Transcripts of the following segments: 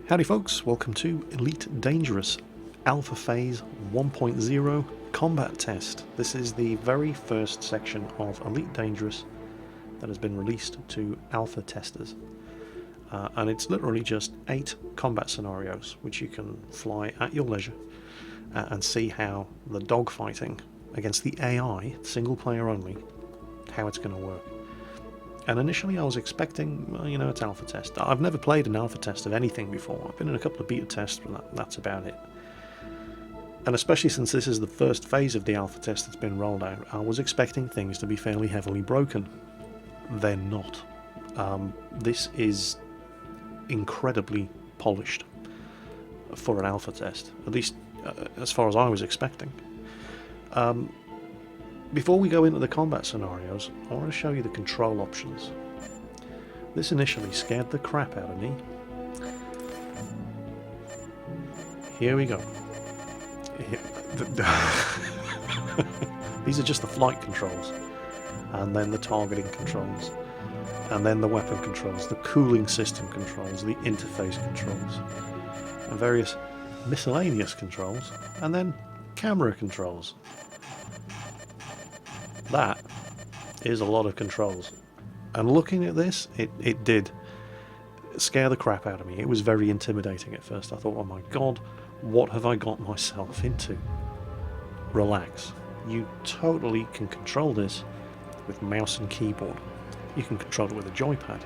Howdy folks, welcome to Elite Dangerous Alpha Phase 1.0 Combat Test. This is the very first section of Elite Dangerous that has been released to alpha testers. And it's literally just 8 combat scenarios which you can fly at your leisure and see how the dogfighting against the AI, single player only, how it's going to work. And initially I was expecting, well, it's alpha test. I've never played an alpha test of anything before. I've been in a couple of beta tests, but that's about it. And especially since this is the first phase of the alpha test that's been rolled out, I was expecting things to be fairly heavily broken. They're not. This is incredibly polished for an alpha test, at least as far as I was expecting. Before we go into the combat scenarios, I want to show you the control options. This initially scared the crap out of me. Here we go. These are just the flight controls, and then the targeting controls, and then the weapon controls, the cooling system controls, the interface controls, and various miscellaneous controls, and then camera controls. That is a lot of controls, and looking at this, it did scare the crap out of me. It was very intimidating at first. I thought, oh my god, what have I got myself into? Relax. You totally can control this with mouse and keyboard. You can control it with a joypad.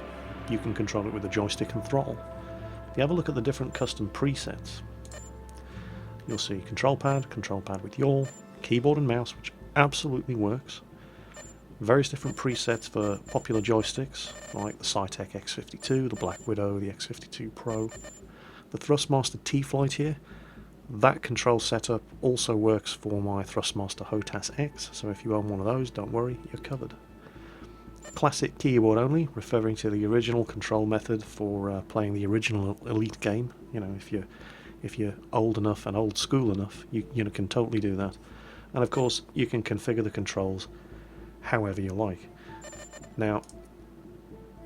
You can control it with a joystick and throttle. If you have a look at the different custom presets, you'll see control pad with yaw, keyboard and mouse, which absolutely works. Various different presets for popular joysticks, like the Cytec X52, the Black Widow, the X52 Pro. The Thrustmaster T-Flight here, that control setup also works for my Thrustmaster HOTAS X, so if you own one of those, don't worry, you're covered. Classic keyboard only, referring to the original control method for playing the original Elite game. If you're old enough and old school enough, you can totally do that. And of course, you can configure the controls however you like. Now,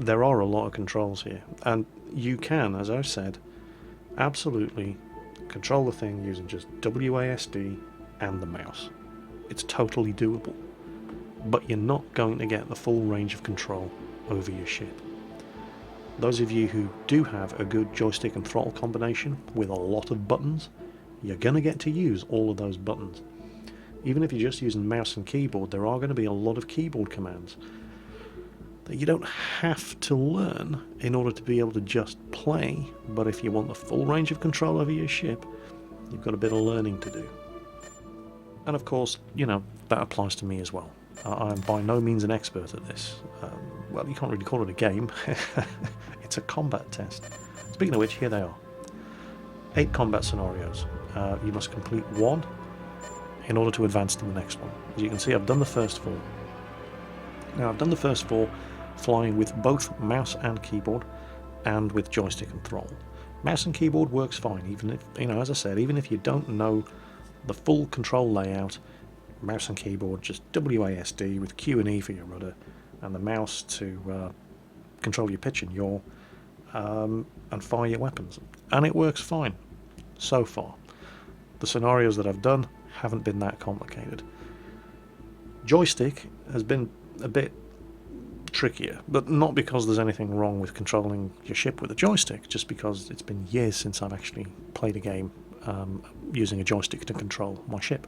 there are a lot of controls here, and you can, as I've said, absolutely control the thing using just WASD and the mouse. It's totally doable, but you're not going to get the full range of control over your ship. Those of you who do have a good joystick and throttle combination with a lot of buttons, you're going to get to use all of those buttons. Even if you're just using mouse and keyboard, there are going to be a lot of keyboard commands that you don't have to learn in order to be able to just play, but if you want the full range of control over your ship, you've got a bit of learning to do. And of course, that applies to me as well. I am by no means an expert at this. Well, you can't really call it a game. It's a combat test. Speaking of which, here they are. 8 combat scenarios. You must complete 1 in order to advance to the next one. As you can see, I've done the first 4. Now, I've done the first 4 flying with both mouse and keyboard and with joystick and throttle. Mouse and keyboard works fine, even if, as I said, even if you don't know the full control layout, mouse and keyboard, just WASD with Q and E for your rudder, and the mouse to control your pitch and yaw, and fire your weapons. And it works fine, so far. The scenarios that I've done haven't been that complicated. Joystick has been a bit trickier, but not because there's anything wrong with controlling your ship with a joystick, just because it's been years since I've actually played a game using a joystick to control my ship.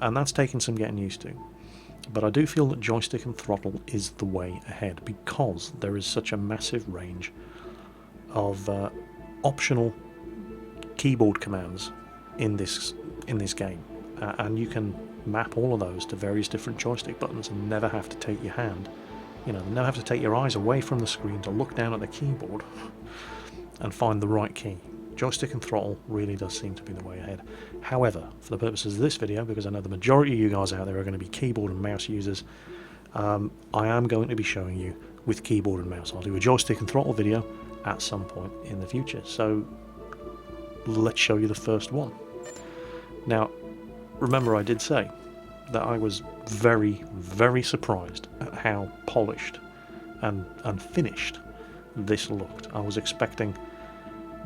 And that's taken some getting used to. But I do feel that joystick and throttle is the way ahead, because there is such a massive range of optional keyboard commands in this game, and you can map all of those to various different joystick buttons and never have to take your hand, never have to take your eyes away from the screen to look down at the keyboard and find the right key. Joystick and throttle really does seem to be the way ahead. However, for the purposes of this video, because I know the majority of you guys out there are going to be keyboard and mouse users, I am going to be showing you with keyboard and mouse. I'll do a joystick and throttle video at some point in the future, so let's show you the first one. Now, remember I did say that I was very, very surprised at how polished and finished this looked. I was expecting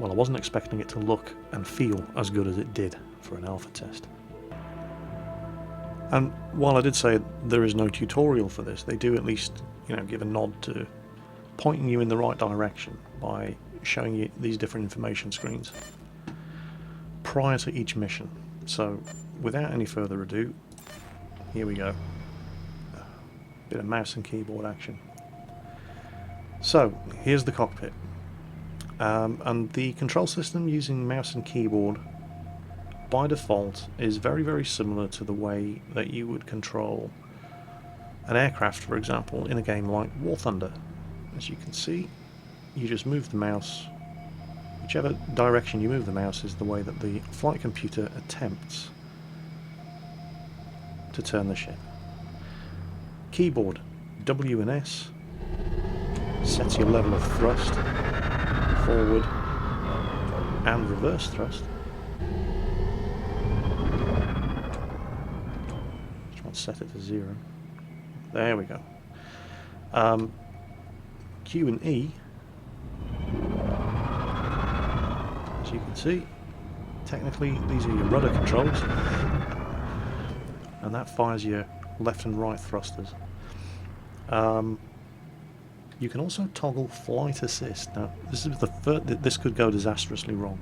Well, I wasn't expecting it to look and feel as good as it did for an alpha test. And while I did say there is no tutorial for this, they do at least, give a nod to pointing you in the right direction by showing you these different information screens prior to each mission. So, without any further ado, here we go. Bit of mouse and keyboard action. So, here's the cockpit. And the control system using mouse and keyboard by default is very, very similar to the way that you would control an aircraft, for example, in a game like War Thunder. As you can see, you just move the mouse. Whichever direction you move the mouse is the way that the flight computer attempts to turn the ship. Keyboard W and S sets your level of thrust, forward and reverse thrust. Set it to 0. There we go. Q and E, as you can see, technically these are your rudder controls, and that fires your left and right thrusters. You can also toggle flight assist. Now, this could go disastrously wrong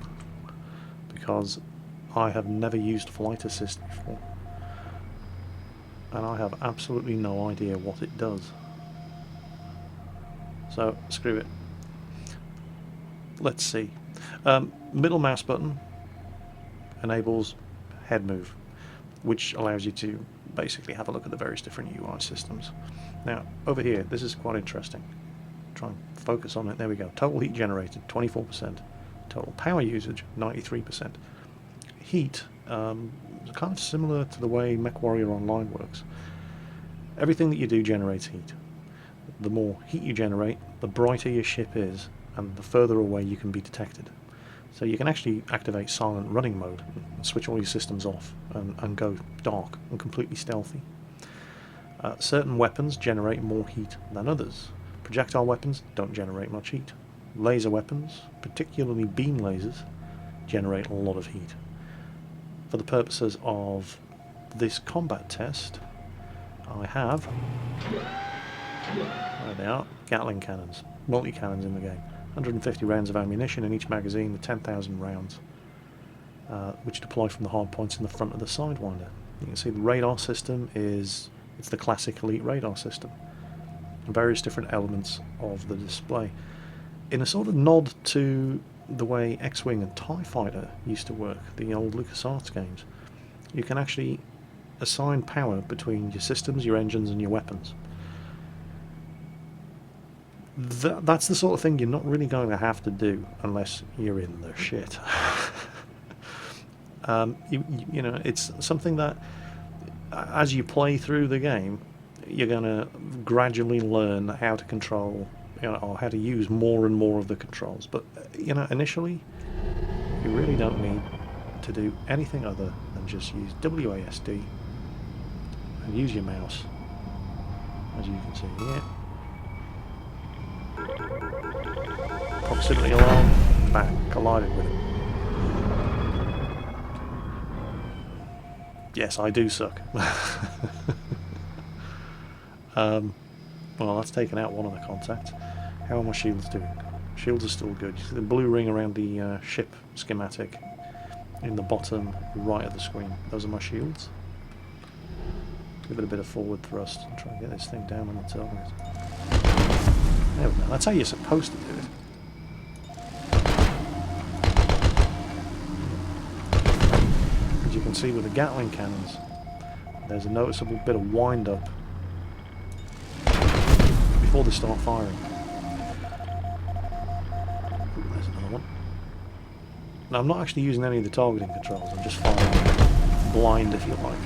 because I have never used flight assist before. And I have absolutely no idea what it does. So, screw it. Let's see. Middle mouse button enables head move, which allows you to basically have a look at the various different UI systems. Now, over here, this is quite interesting. Try and focus on it. There we go. Total heat generated, 24%. Total power usage, 93%. Heat, kind of similar to the way MechWarrior Online works. Everything that you do generates heat. The more heat you generate, the brighter your ship is, and the further away you can be detected. So you can actually activate silent running mode and switch all your systems off and go dark and completely stealthy. Certain weapons generate more heat than others. Projectile weapons don't generate much heat. Laser weapons, particularly beam lasers, generate a lot of heat. For the purposes of this combat test, I have, there they are, Gatling cannons, multi-cannons in the game. 150 rounds of ammunition in each magazine with 10,000 rounds, which deploy from the hard points in the front of the Sidewinder. You can see the radar system it's the classic Elite radar system, and various different elements of the display. In a sort of nod to the way X-Wing and TIE Fighter used to work, the old LucasArts games, you can actually assign power between your systems, your engines and your weapons. That's the sort of thing you're not really going to have to do unless you're in the shit. It's something that as you play through the game, you're going to gradually learn how to control, or how to use more and more of the controls. But initially, you really don't need to do anything other than just use WASD and use your mouse, as you can see here. Proximity alarm, bang, collided with it. Yes, I do suck. Well, that's taken out one of the contacts. How are my shields doing? Shields are still good. You see the blue ring around the ship schematic in the bottom right of the screen. Those are my shields. Give it a bit of forward thrust and try and get this thing down on the target. There we go. That's how you're supposed to do it. As you can see with the Gatling cannons, there's a noticeable bit of wind-up before they start firing. Ooh, there's another one. Now, I'm not actually using any of the targeting controls, I'm just firing blind, if you like.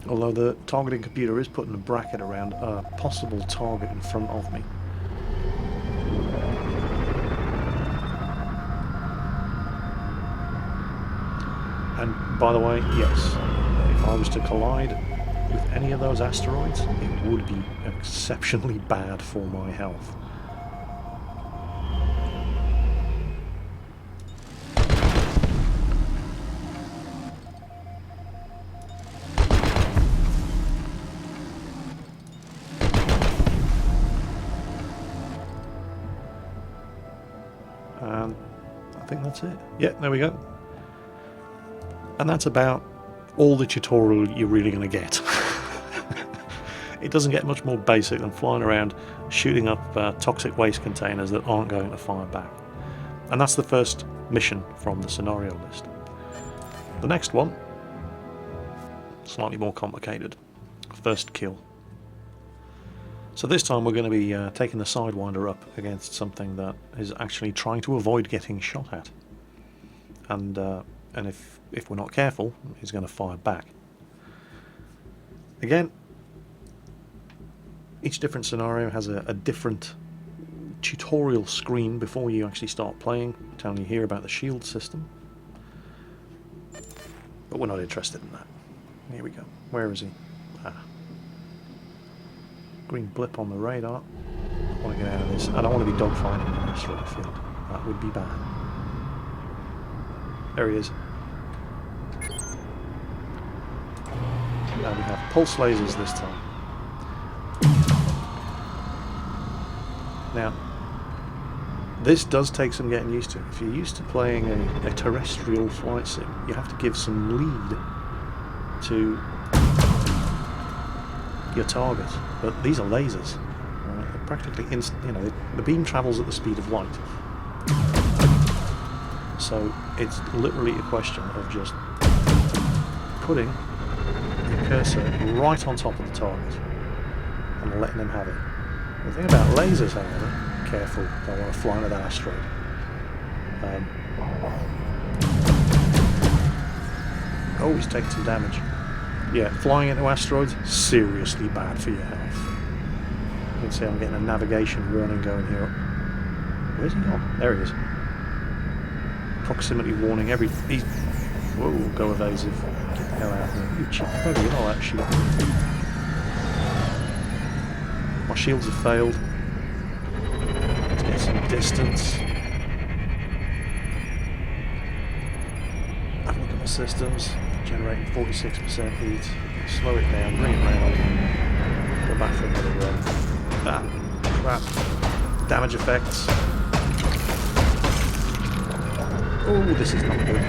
Although the targeting computer is putting a bracket around a possible target in front of me. And by the way, yes, if I was to collide with any of those asteroids, it would be exceptionally bad for my health. And I think that's it. Yeah, there we go. And that's about all the tutorial you're really going to get. It doesn't get much more basic than flying around shooting up toxic waste containers that aren't going to fire back. And that's the first mission from the scenario list. The next one, slightly more complicated. First kill. So this time we're going to be taking the Sidewinder up against something that is actually trying to avoid getting shot at. And if we're not careful, he's going to fire back. Again, each different scenario has a different tutorial screen before you actually start playing, telling you here about the shield system. But we're not interested in that. Here we go. Where is he? Ah. Green blip on the radar. I want to get out of this. I don't want to be dogfighting in an asteroid field. That would be bad. There he is. Now we have pulse lasers this time. Now, this does take some getting used to. If you're used to playing a terrestrial flight sim, you have to give some lead to your target. But these are lasers. Right? They're practically the beam travels at the speed of light. So it's literally a question of just putting the cursor right on top of the target and letting them have it. The thing about lasers, however, careful, don't want to fly into that asteroid. Oh, he's taking some damage. Yeah, flying into asteroids, seriously bad for your health. You can see I'm getting a navigation warning going here. Where's he gone? There he is. Proximity warning, he's... Whoa, go evasive. Get the hell out of here. You cheap bugger, you know that shit. My shields have failed. Let's get some distance. Have a look at my systems. Generating 46% heat. Slow it down, bring it round. Go back for another run. That. Damage effects. Oh, this is not good.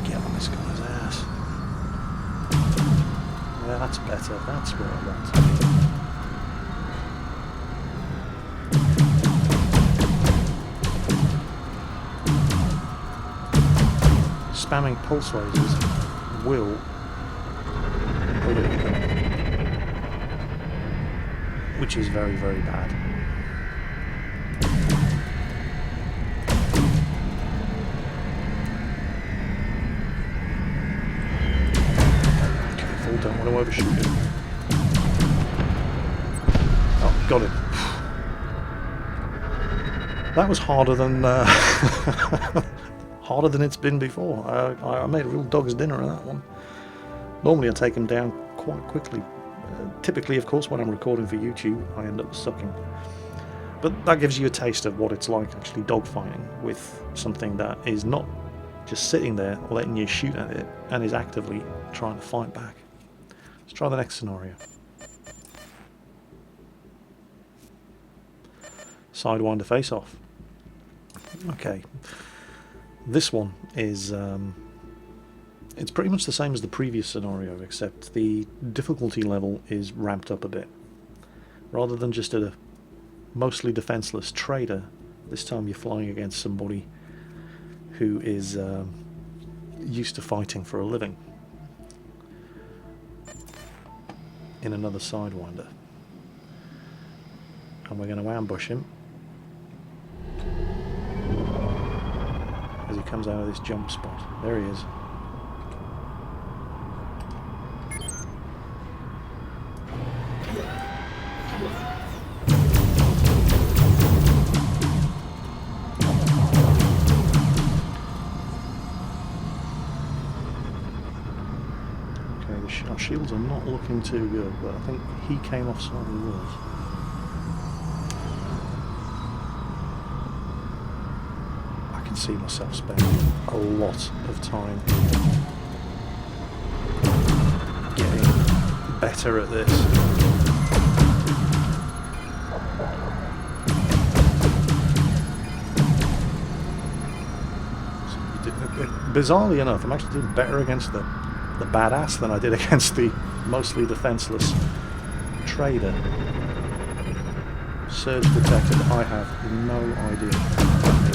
Get on this guy's ass. Yeah, that's better. That's what I want. Spamming pulse lasers will... Oh, there we go. Which is very, very bad. Careful, don't want to overshoot it. Oh, got it. That was harder than harder than it's been before. I made a real dog's dinner of that one. Normally I take them down quite quickly. Typically, of course, when I'm recording for YouTube, I end up sucking. But that gives you a taste of what it's like actually dogfighting with something that is not just sitting there letting you shoot at it and is actively trying to fight back. Let's try the next scenario. Sidewinder face-off. Okay. This one is... it's pretty much the same as the previous scenario, except the difficulty level is ramped up a bit. Rather than just a mostly defenseless trader, this time you're flying against somebody who is used to fighting for a living in another Sidewinder. And we're going to ambush him as he comes out of this jump spot. There he is. Our shields are not looking too good, but I think he came off slightly worse. I can see myself spending a lot of time getting better at this. Bizarrely enough, I'm actually doing better against the badass than I did against the mostly defenseless trader. Surge detected, I have no idea what that means.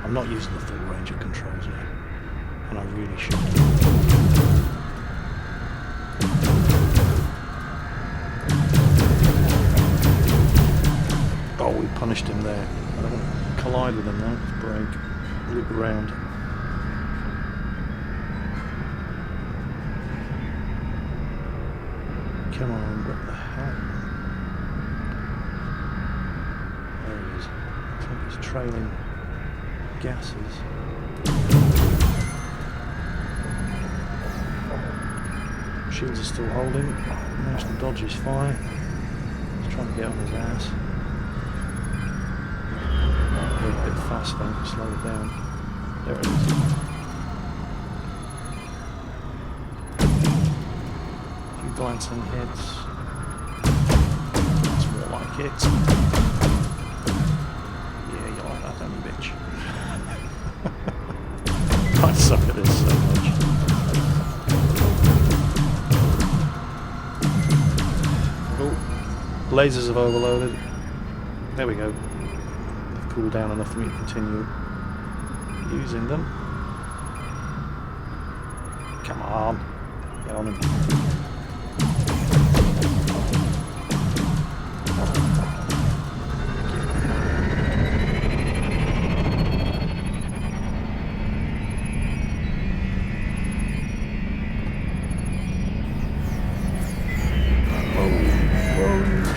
I'm not using the full range of controls yet, and I really should. Oh, we punished him there. I don't want to collide with him though. Let's brake, loop around. Come on, what the hell? There he is. I think he's trailing gases. Shields are still holding. Managed to dodge his fire. He's trying to get on his ass. Go a bit fast though, slow it down. There it is. A few glancing hits. That's more like it. Yeah, you like that, don't you, bitch? I suck at this so much. Oh, lasers have overloaded. There we go. They've cooled down enough for me to continue using them. Come on, get on him.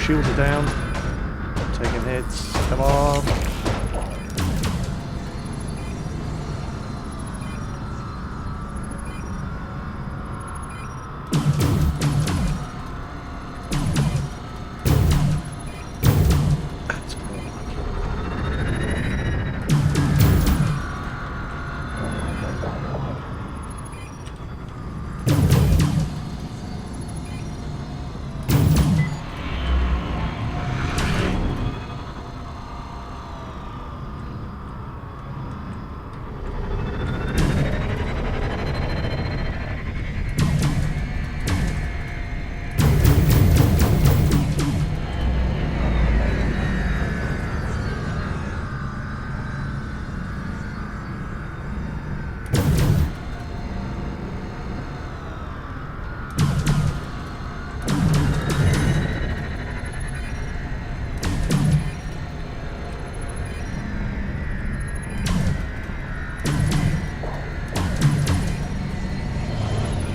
Shields are down. Taking hits. Come on. That's more like it.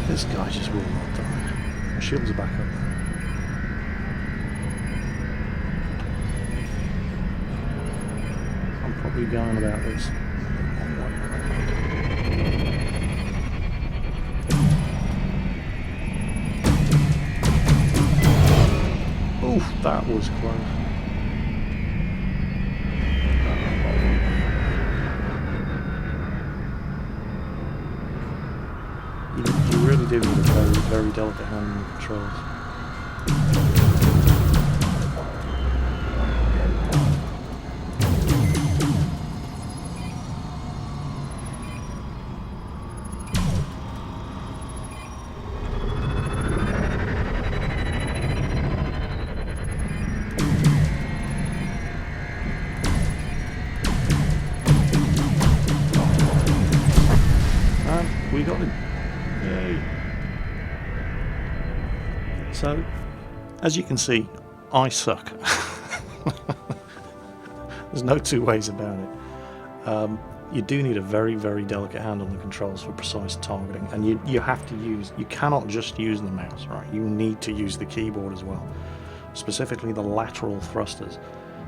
This guy just will not die. My shields are back up there. I'm probably going about this. Oof, that was close. You really do need a very, very delicate hand on the controls. And we got him. Yay. So, as you can see, I suck. There's no two ways about it. You do need a very, very delicate hand on the controls for precise targeting, and you have to use, you cannot just use the mouse, right? You need to use the keyboard as well, specifically the lateral thrusters,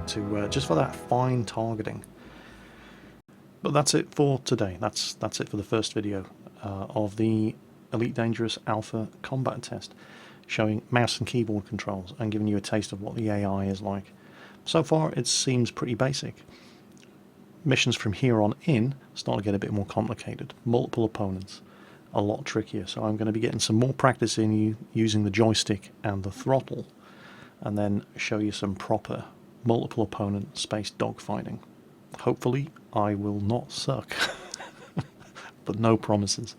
to just for that fine targeting. But that's it for today. That's it for the first video of the Elite Dangerous Alpha combat test, showing mouse and keyboard controls and giving you a taste of what the AI is like. So far it seems pretty basic. Missions from here on in start to get a bit more complicated. Multiple opponents, a lot trickier, so I'm going to be getting some more practice in using the joystick and the throttle, and then show you some proper multiple opponent space dogfighting. Hopefully I will not suck, but no promises.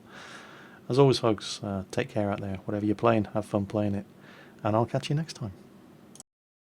As always folks, take care out there. Whatever you're playing, have fun playing it, and I'll catch you next time.